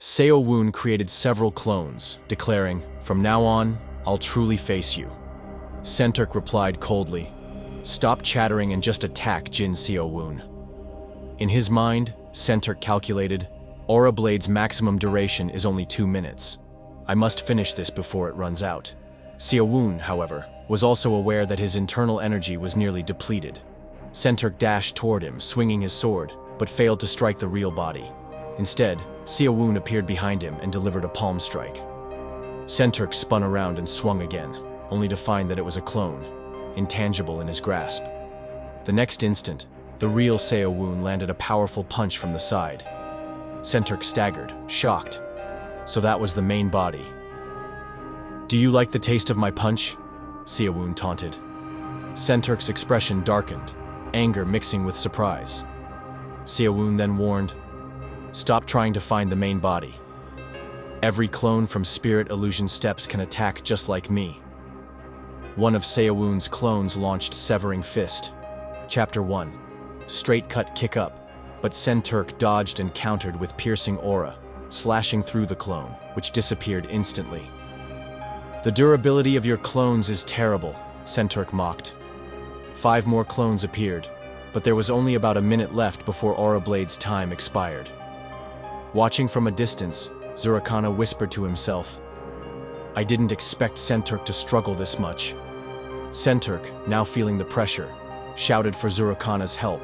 Seowoon created several clones, declaring, "From now on, I'll truly face you." Centurk replied coldly, "Stop chattering and just attack, Jin Seowoon." In his mind, Centurk calculated, Aura Blade's maximum duration is only 2 minutes. I must finish this before it runs out. Seowoon, however, was also aware that his internal energy was nearly depleted. Centurk dashed toward him, swinging his sword, but failed to strike the real body. Instead, Seowoon appeared behind him and delivered a palm strike. Centurk spun around and swung again, only to find that it was a clone, intangible in his grasp. The next instant, the real Seowoon landed a powerful punch from the side. Centurk staggered, shocked. So that was the main body. "Do you like the taste of my punch?" Seowoon taunted. Centurk's expression darkened, anger mixing with surprise. Seowoon then warned, "Stop trying to find the main body. Every clone from Spirit Illusion Steps can attack just like me." One of Seowoon's clones launched Severing Fist. Chapter 1. Straight cut kick up, but Centurk dodged and countered with Piercing Aura, slashing through the clone, which disappeared instantly. "The durability of your clones is terrible," Centurk mocked. 5 more clones appeared, but there was only about a minute left before Aura Blade's time expired. Watching from a distance, Zurocana whispered to himself, "I didn't expect Centurk to struggle this much." Centurk, now feeling the pressure, shouted for Zurocana's help,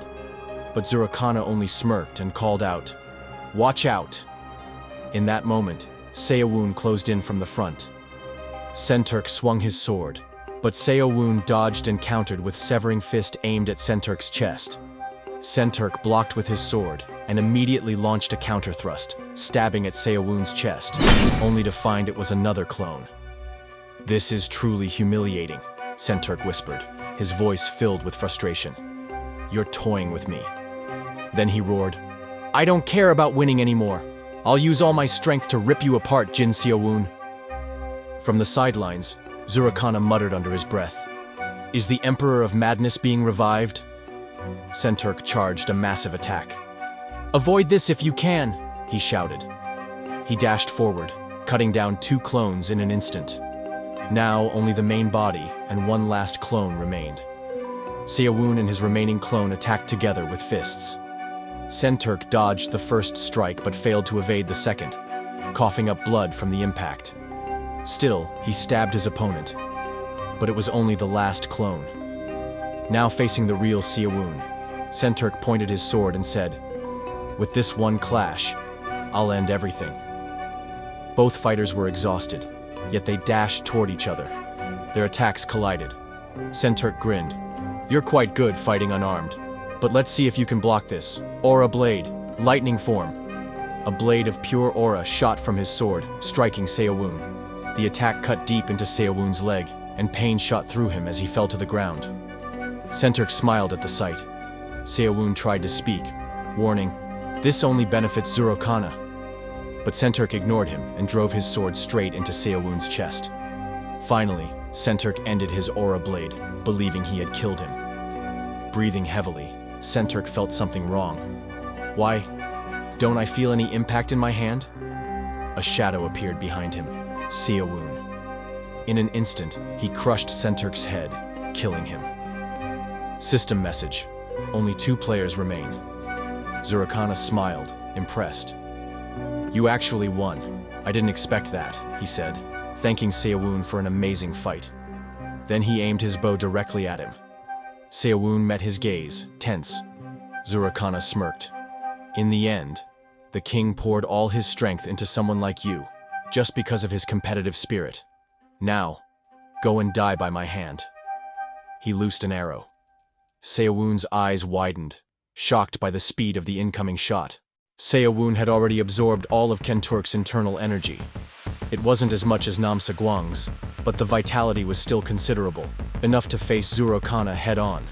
but Zurocana only smirked and called out, "Watch out!" In that moment, Seowoon closed in from the front. Centurk swung his sword, but Seowoon dodged and countered with Severing Fist aimed at Centurk's chest. Centurk blocked with his sword and immediately launched a counter thrust, stabbing at Seowoon's chest, only to find it was another clone. "This is truly humiliating," Centurk whispered, his voice filled with frustration. "You're toying with me." Then he roared, "I don't care about winning anymore. I'll use all my strength to rip you apart, Jin Seowoon." From the sidelines, Zurocana muttered under his breath, "Is the Emperor of Madness being revived?" Centurk charged a massive attack. "Avoid this if you can," he shouted. He dashed forward, cutting down 2 clones in an instant. Now only the main body and 1 last clone remained. Seowoon and his remaining clone attacked together with fists. Centurk dodged the first strike but failed to evade the second, coughing up blood from the impact. Still, he stabbed his opponent, but it was only the last clone. Now facing the real Seowoon, Centurk pointed his sword and said, "With this one clash, I'll end everything." Both fighters were exhausted, yet they dashed toward each other. Their attacks collided. Centurk grinned, "You're quite good fighting unarmed, but let's see if you can block this. Aura Blade, lightning form." A blade of pure aura shot from his sword, striking Seowoon. The attack cut deep into Seowoon's leg, and pain shot through him as he fell to the ground. Centurk smiled at the sight. Seowoon tried to speak, warning, "This only benefits Zurocana." But Centurk ignored him and drove his sword straight into Seowoon's chest. Finally, Centurk ended his aura blade, believing he had killed him. Breathing heavily, Centurk felt something wrong. "Why, don't I feel any impact in my hand?" A shadow appeared behind him, Seowoon. In an instant, he crushed Centurk's head, killing him. System message: only 2 players remain. Zurocana smiled, impressed. "You actually won. I didn't expect that," he said, thanking Seowoon for an amazing fight. Then he aimed his bow directly at him. Seowoon met his gaze, tense. Zurocana smirked. "In the end, the king poured all his strength into someone like you, just because of his competitive spirit. Now, go and die by my hand." He loosed an arrow. Seowoon's eyes widened, shocked by the speed of the incoming shot. Seowoon had already absorbed all of Centurk's internal energy. It wasn't as much as Namsa Guang's, but the vitality was still considerable, enough to face Zurocana head-on.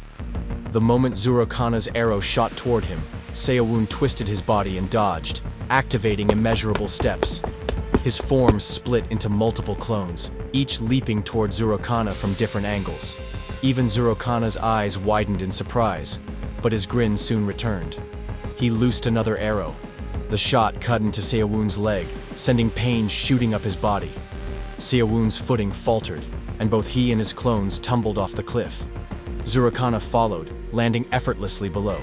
The moment Zurocana's arrow shot toward him, Seowoon twisted his body and dodged, activating immeasurable steps. His form split into multiple clones, each leaping toward Zurocana from different angles. Even Zurocana's eyes widened in surprise, but his grin soon returned. He loosed another arrow. The shot cut into Seowoon's leg, sending pain shooting up his body. Seowoon's footing faltered, and both he and his clones tumbled off the cliff. Zurocana followed, landing effortlessly below.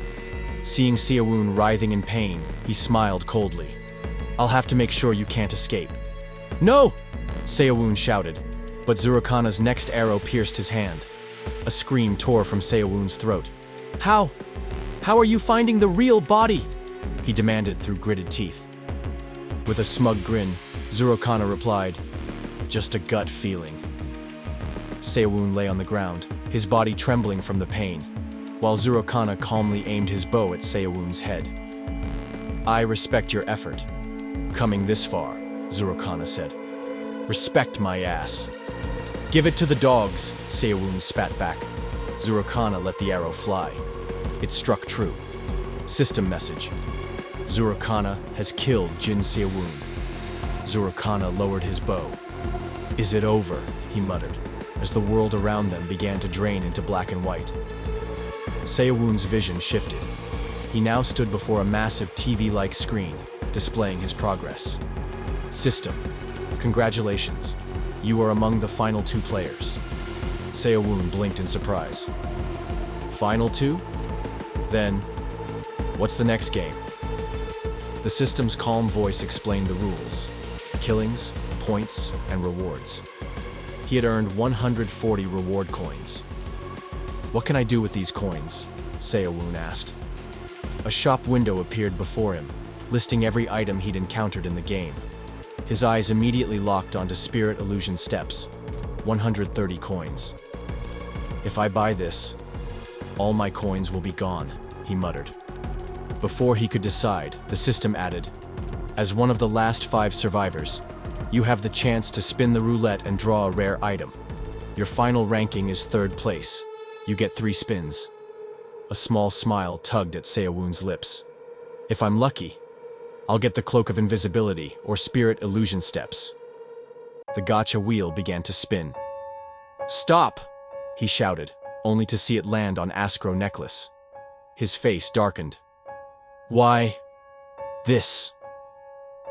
Seeing Seowoon writhing in pain, he smiled coldly. "I'll have to make sure you can't escape." "No!" Seowoon shouted, but Zurocana's next arrow pierced his hand. A scream tore from Seowoon's throat. How are you finding the real body?" he demanded through gritted teeth. With a smug grin, Zurocana replied, "Just a gut feeling." Seowoon lay on the ground, his body trembling from the pain, while Zurocana calmly aimed his bow at Seowoon's head. "I respect your effort. Coming this far," Zurocana said. "Respect my ass." "Give it to the dogs," Seowoon spat back. Zurocana let the arrow fly. It struck true. System message. Zurocana has killed Jin Seowoon. Zurocana lowered his bow. "Is it over?" he muttered, as the world around them began to drain into black and white. Seowoon's vision shifted. He now stood before a massive TV-like screen, displaying his progress. "System, congratulations. You are among the final 2 players." Seowoon blinked in surprise. "Final 2? Then, what's the next game?" The system's calm voice explained the rules: killings, points, and rewards. He had earned 140 reward coins. "What can I do with these coins?" Seowoon asked. A shop window appeared before him, listing every item he'd encountered in the game. His eyes immediately locked onto Spirit Illusion Steps. 130 coins. "If I buy this, all my coins will be gone," he muttered. Before he could decide, the system added, "As one of the last 5 survivors, you have the chance to spin the roulette and draw a rare item. Your final ranking is 3rd place. You get 3 spins." A small smile tugged at Seowoon's lips. "If I'm lucky, I'll get the Cloak of Invisibility or Spirit Illusion Steps." The gacha wheel began to spin. "Stop!" he shouted, only to see it land on Askro Necklace. His face darkened. "Why this?"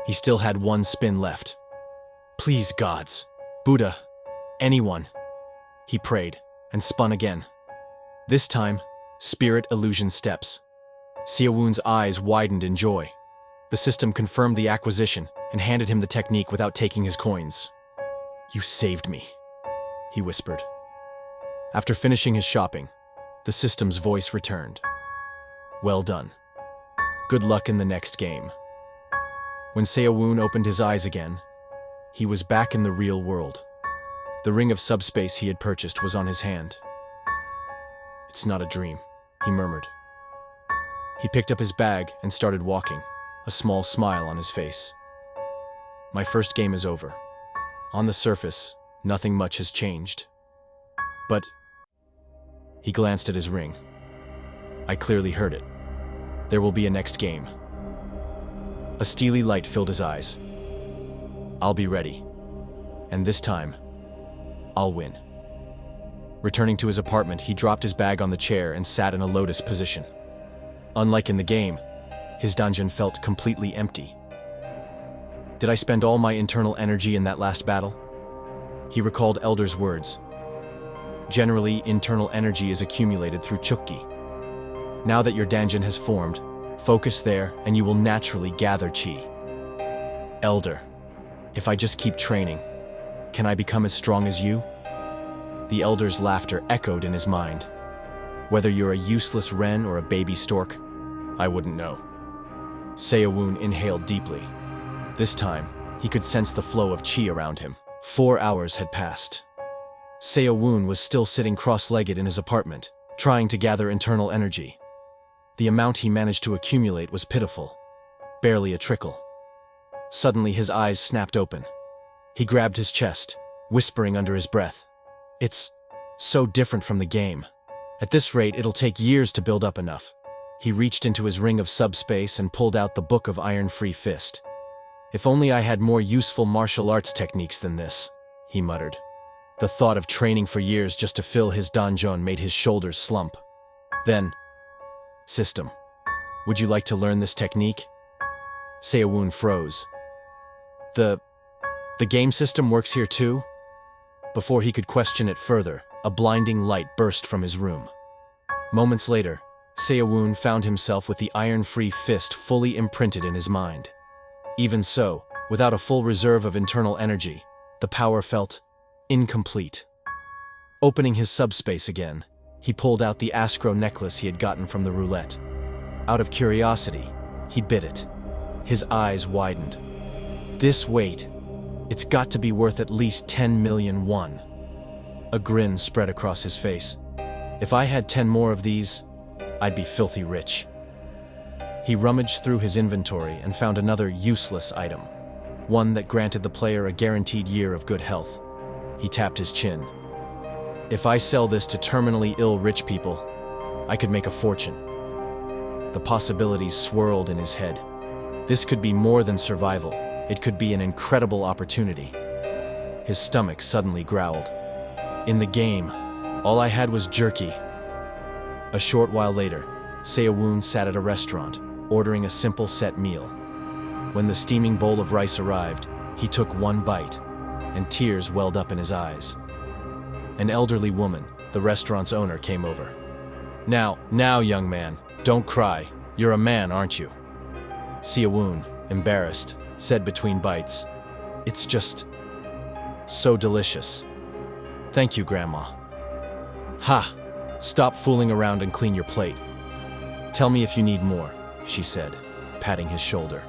He still had 1 spin left. "Please, gods, Buddha, anyone," he prayed, and spun again. This time, Spirit Illusion Steps. Seowoon's eyes widened in joy. The system confirmed the acquisition and handed him the technique without taking his coins. "You saved me," he whispered. After finishing his shopping, the system's voice returned. "Well done. Good luck in the next game." When Seowoon opened his eyes again, he was back in the real world. The ring of subspace he had purchased was on his hand. "It's not a dream," he murmured. He picked up his bag and started walking, a small smile on his face. "My first game is over. On the surface, nothing much has changed. But..." He glanced at his ring. "I clearly heard it. There will be a next game." A steely light filled his eyes. "I'll be ready. And this time, I'll win." Returning to his apartment, he dropped his bag on the chair and sat in a lotus position. Unlike in the game, his dungeon felt completely empty. Did I spend all my internal energy in that last battle? He recalled Elder's words. Generally, internal energy is accumulated through chukki. Now that your dungeon has formed, focus there and you will naturally gather chi. Elder, if I just keep training, can I become as strong as you? The Elder's laughter echoed in his mind. Whether you're a useless wren or a baby stork, I wouldn't know. Seowoon inhaled deeply. This time, he could sense the flow of chi around him. 4 hours had passed. Seowoon was still sitting cross-legged in his apartment, trying to gather internal energy. The amount he managed to accumulate was pitiful, barely a trickle. Suddenly his eyes snapped open. He grabbed his chest, whispering under his breath, "It's so different from the game. At this rate, it'll take years to build up enough." He reached into his ring of subspace and pulled out the Book of Iron-Free Fist. "If only I had more useful martial arts techniques than this," he muttered. The thought of training for years just to fill his donjon made his shoulders slump. Then, "System, would you like to learn this technique?" Seowoon froze. The game system works here too? Before he could question it further, a blinding light burst from his room. Moments later, Seowoon found himself with the iron-free fist fully imprinted in his mind. Even so, without a full reserve of internal energy, the power felt incomplete. Opening his subspace again, he pulled out the Astro necklace he had gotten from the roulette. Out of curiosity, he bit it. His eyes widened. This weight, it's got to be worth at least 10 million won. A grin spread across his face. If I had 10 more of these, I'd be filthy rich. He rummaged through his inventory and found another useless item, one that granted the player a guaranteed year of good health. He tapped his chin. If I sell this to terminally ill rich people, I could make a fortune. The possibilities swirled in his head. This could be more than survival. It could be an incredible opportunity. His stomach suddenly growled. In the game, all I had was jerky. A short while later, Seowoon sat at a restaurant, ordering a simple set meal. When the steaming bowl of rice arrived, he took one bite, and tears welled up in his eyes. An elderly woman, the restaurant's owner, came over. Now, young man, don't cry. You're a man, aren't you? Seowoon, embarrassed, said between bites, "It's just so delicious. Thank you, Grandma." "Ha! Stop fooling around and clean your plate. Tell me if you need more," she said, patting his shoulder.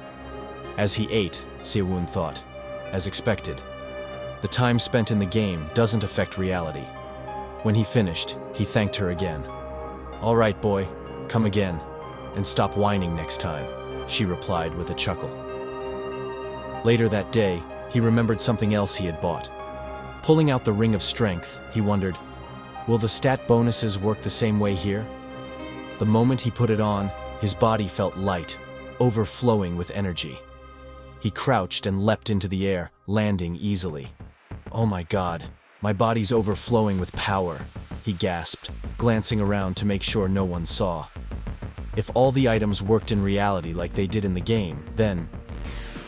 As he ate, Seowoon thought, as expected, the time spent in the game doesn't affect reality. When he finished, he thanked her again. "All right, boy, come again, and stop whining next time," she replied with a chuckle. Later that day, he remembered something else he had bought. Pulling out the Ring of Strength, he wondered, will the stat bonuses work the same way here? The moment he put it on, his body felt light, overflowing with energy. He crouched and leapt into the air, landing easily. "Oh my God, my body's overflowing with power," he gasped, glancing around to make sure no one saw. If all the items worked in reality like they did in the game, then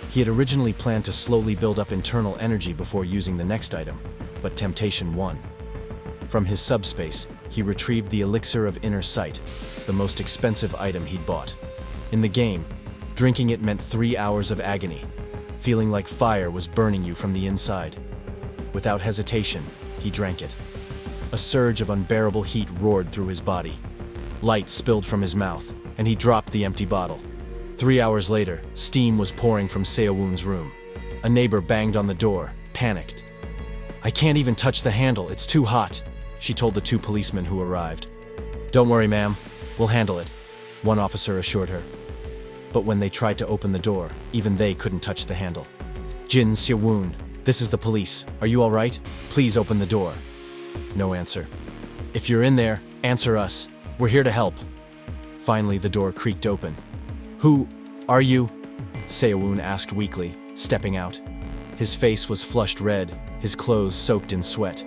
he had originally planned to slowly build up internal energy before using the next item, but temptation won. From his subspace, he retrieved the Elixir of Inner Sight, the most expensive item he'd bought. In the game, drinking it meant 3 hours of agony, feeling like fire was burning you from the inside. Without hesitation, he drank it. A surge of unbearable heat roared through his body. Light spilled from his mouth, and he dropped the empty bottle. 3 hours later, steam was pouring from Seowoon's room. A neighbor banged on the door, panicked. "I can't even touch the handle, it's too hot," she told the 2 policemen who arrived. "Don't worry, ma'am, we'll handle it," one officer assured her. But when they tried to open the door, even they couldn't touch the handle. "Jin Seowoon, this is the police. Are you all right? Please open the door." No answer. "If you're in there, answer us. We're here to help." Finally, the door creaked open. "Who are you?" Seowoon asked weakly, stepping out. His face was flushed red, his clothes soaked in sweat.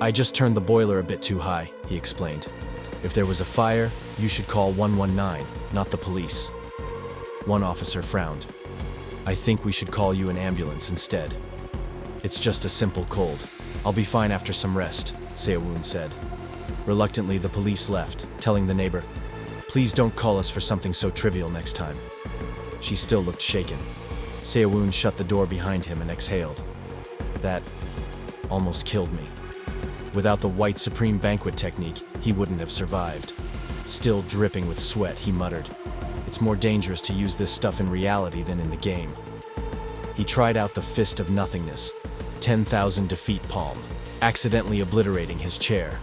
"I just turned the boiler a bit too high," he explained. "If there was a fire, you should call 119, not the police." One officer frowned. "I think we should call you an ambulance instead. It's just a simple cold. I'll be fine after some rest," Seowoon said. Reluctantly, the police left, telling the neighbor, "Please don't call us for something so trivial next time." She still looked shaken. Seowoon shut the door behind him and exhaled. "That almost killed me. Without the White Supreme Banquet technique, he wouldn't have survived." Still dripping with sweat, he muttered, "It's more dangerous to use this stuff in reality than in the game." He tried out the Fist of Nothingness, 10,000 defeat palm, accidentally obliterating his chair.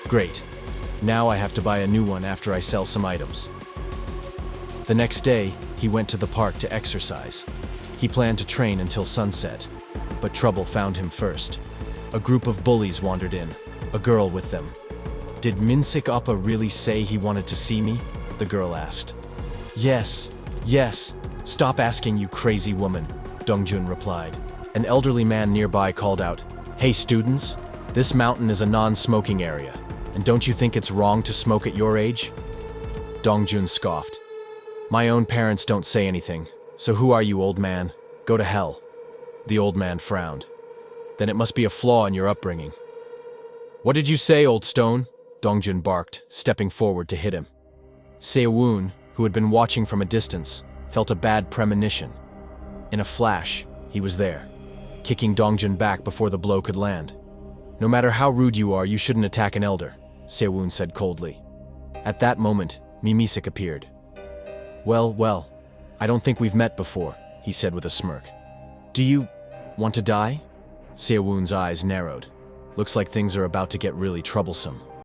"Great. Now I have to buy a new one after I sell some items." The next day, he went to the park to exercise. He planned to train until sunset, but trouble found him first. A group of bullies wandered in, a girl with them. "Did Minsik Oppa really say he wanted to see me?" the girl asked. Yes. Stop asking, you crazy woman," Dongjun replied. An elderly man nearby called out, "Hey students, this mountain is a non-smoking area, and don't you think it's wrong to smoke at your age?" Dongjun scoffed. "My own parents don't say anything. So who are you, old man? Go to hell. The old man frowned. Then it must be a flaw in your upbringing. What did you say, old stone? Dongjun barked, stepping forward to hit him. Seowoon, who had been watching from a distance, felt a bad premonition. In a flash, he was there, kicking Dongjun back before the blow could land. No matter how rude you are, you shouldn't attack an elder, Seowoon said coldly. At that moment, Mimisik appeared. Well, I don't think we've met before, he said with a smirk. Do you want to die? Seowoon's eyes narrowed. Looks like things are about to get really troublesome.